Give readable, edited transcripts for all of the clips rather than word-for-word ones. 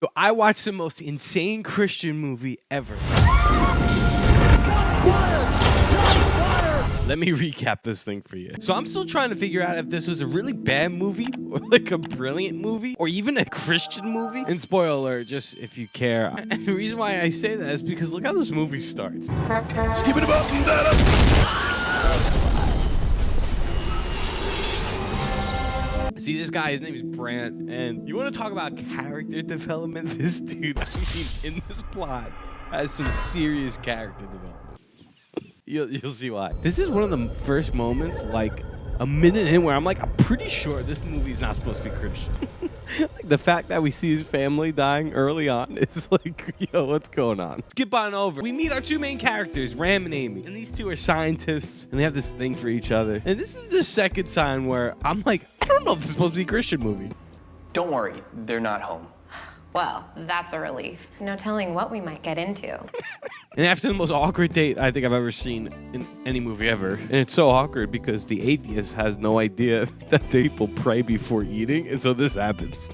So I watched the most insane Christian movie ever. Let me recap this thing for you. So I'm still trying to figure out if this was a really bad movie or like a brilliant movie or even a Christian movie. And spoiler alert, just if you care. And the reason why I say that is because look how this movie starts. Skip it up and that up. See, this guy, his name is Brant, and you want to talk about character development? This dude, I mean, in this plot, has some serious character development. You'll see why. This is one of the first moments, like a minute in, where I'm like, I'm pretty sure this movie's not supposed to be Christian. Like, the fact that we see his family dying early on is like, yo, what's going on? Skip on over. We meet our two main characters, Ram and Amy. And these two are scientists, and they have this thing for each other. And this is the second sign where I'm like, I don't know if this is supposed to be a Christian movie. Don't worry, they're not home. Well, that's a relief. No telling what we might get into. And after the most awkward date I think I've ever seen in any movie ever. And it's so awkward because the atheist has no idea that people pray before eating. And so this happens.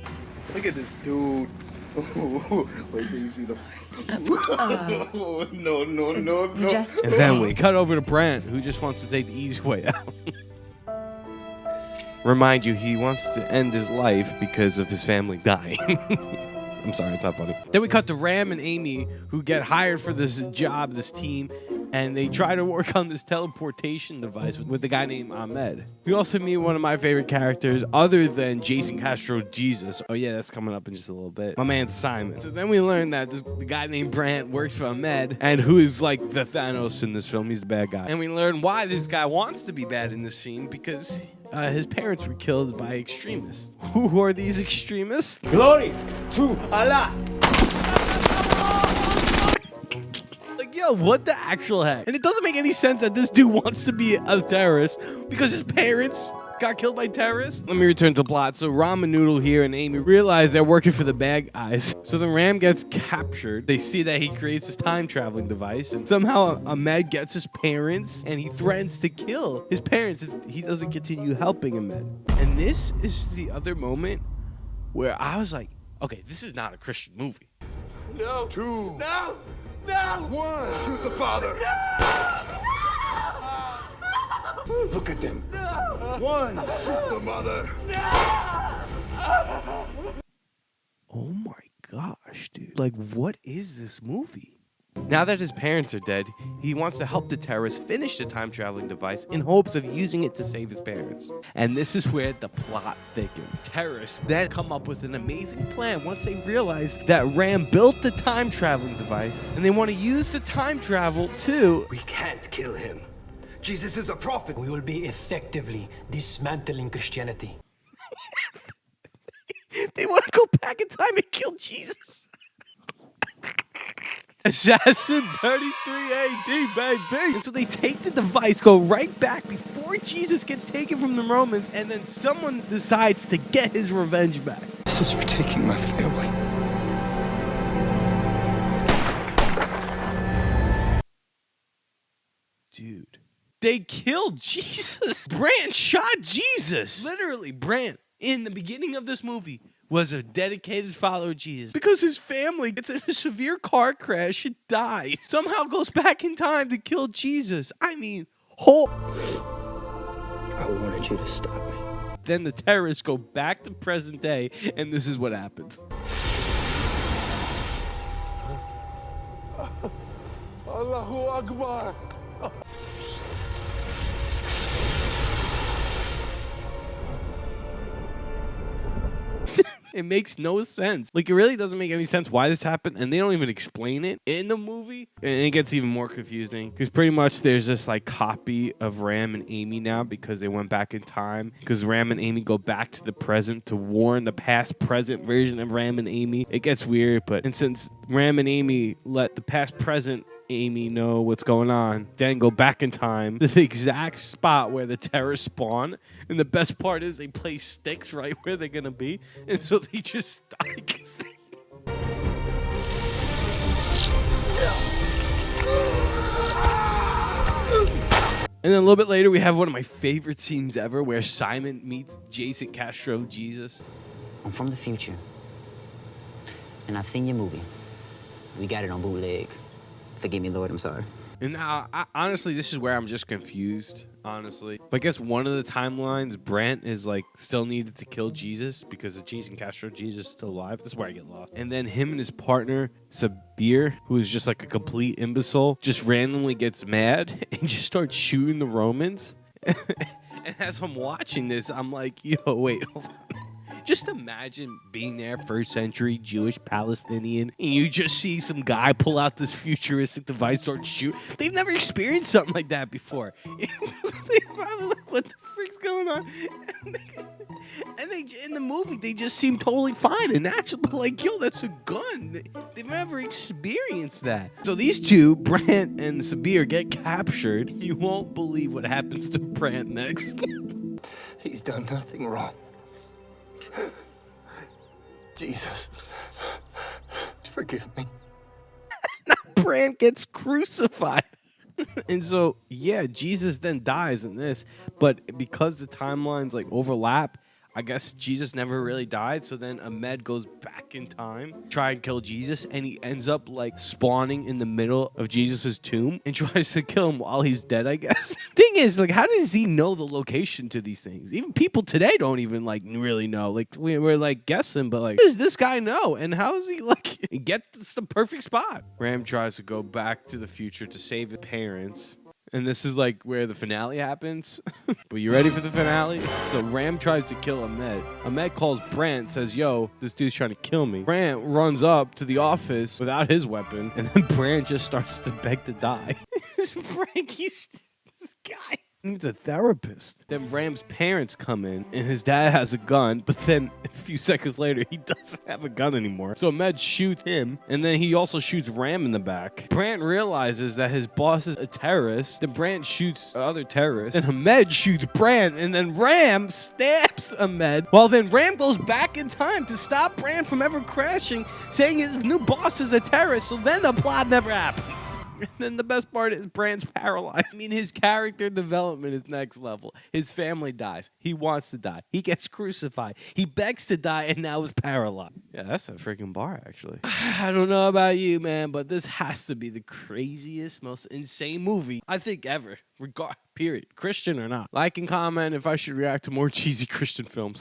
Look at this dude. Wait till you see the... No. Just And then we cut over to Brant, who just wants to take the easy way out. Remind you, he wants to end his life because of his family dying. I'm sorry, it's not funny. Then we cut to Ram and Amy, who get hired for this job, this team, and they try to work on this teleportation device with a guy named Ahmed. We also meet one of my favorite characters, other than Jason Castro Jesus. Oh yeah, that's coming up in just a little bit. My man Simon. So then we learn that the guy named Brant works for Ahmed, and who is like the Thanos in this film. He's the bad guy. And we learn why this guy wants to be bad in this scene, because his parents were killed by extremists. Who are these extremists? Glory to Allah. Like, yo, what the actual heck? And it doesn't make any sense that this dude wants to be a terrorist because his parents got killed by terrorists. Let me return to the plot. So Ramen Noodle here and Amy realize they're working for the bad guys. So the Ram gets captured. They see that he creates this time traveling device, and somehow Ahmed gets his parents, and he threatens to kill his parents if he doesn't continue helping Ahmed. And this is the other moment where I was like, okay, this is not a Christian movie. No. 2, No. No. 1. Shoot the father. Look at them. 1. Shoot the mother. Oh my gosh, dude. Like, what is this movie? Now that his parents are dead, he wants to help the terrorists finish the time-traveling device in hopes of using it to save his parents. And this is where the plot thickens. Terrorists then come up with an amazing plan once they realize that Ram built the time-traveling device, and they want to use the time travel to... We can't kill him. Jesus is a prophet. We will be effectively dismantling Christianity. They want to go back in time and kill Jesus. Assassin 33 AD, baby. And so they take the device, go right back before Jesus gets taken from the Romans, and then someone decides to get his revenge back. This is for taking my family. Dude. They killed Jesus. Brant shot Jesus. Literally, Brant, in the beginning of this movie, was a dedicated follower of Jesus because his family gets in a severe car crash and dies. Somehow goes back in time to kill Jesus. I mean, I wanted you to stop me. Then the terrorists go back to present day, and this is what happens. Allahu Akbar. It makes no sense. Like, it really doesn't make any sense why this happened, and they don't even explain it in the movie. And it gets even more confusing because pretty much there's this like copy of Ram and Amy now because they went back in time. Because Ram and Amy go back to the present to warn the past-present version of Ram and Amy. It gets weird, and since Ram and Amy let the past-present Amy know what's going on, then go back in time to the exact spot where the terrorists spawn. And the best part is they place sticks right where they're gonna be, and so they just die. And then a little bit later, we have one of my favorite scenes ever where Simon meets Jason Castro Jesus. I'm from the future. And I've seen your movie. We got it on bootleg. Forgive me, Lord, I'm sorry. And now, honestly, this is where I'm just confused, honestly. But I guess one of the timelines, Brant is like still needed to kill Jesus because of Jesus and Castro. Jesus is still alive. This is where I get lost. And then him and his partner, Sabir, who is just like a complete imbecile, just randomly gets mad and just starts shooting the Romans. And as I'm watching this, I'm like, yo, wait, hold on. Just imagine being there, first century Jewish Palestinian, and you just see some guy pull out this futuristic device, start shooting. They've never experienced something like that before. They probably like, what the frick's going on? And they in the movie, they just seem totally fine and natural. But like, yo, that's a gun. They've never experienced that. So these two, Brant and Sabir, get captured. You won't believe what happens to Brant next. He's done nothing wrong. Jesus, forgive me. Brant gets crucified. And so, yeah, Jesus then dies in this, but because the timelines like overlap, I guess Jesus never really died. So then Ahmed goes back in time, try and kill Jesus, and he ends up like spawning in the middle of Jesus's tomb and tries to kill him while he's dead, I guess. Thing is, like, how does he know the location to these things? Even people today don't even like really know. Like, we're like guessing, but like, how does this guy know? And how is he like get the perfect spot? Ram tries to go back to the future to save his parents. And this is like where the finale happens. But you ready for the finale? So Ram tries to kill Ahmed. Ahmed calls Brant, says, yo, this dude's trying to kill me. Brant runs up to the office without his weapon. And then Brant just starts to beg to die. Brant, this guy needs a therapist. Then Ram's parents come in and his dad has a gun, but then a few seconds later he doesn't have a gun anymore. So Ahmed shoots him and then he also shoots Ram in the back. Brant realizes that his boss is a terrorist. Then Brant shoots other terrorists and Ahmed shoots Brant and then Ram stabs Ahmed. Well, then Ram goes back in time to stop Brant from ever crashing, saying his new boss is a terrorist. So then the plot never happens. And then the best part is Brant's paralyzed. I mean, his character development is next level. His family dies. He wants to die. He gets crucified. He begs to die and now is paralyzed. Yeah, that's a freaking bar, actually. I don't know about you, man, but this has to be the craziest, most insane movie I think ever. Period. Christian or not. Like and comment if I should react to more cheesy Christian films.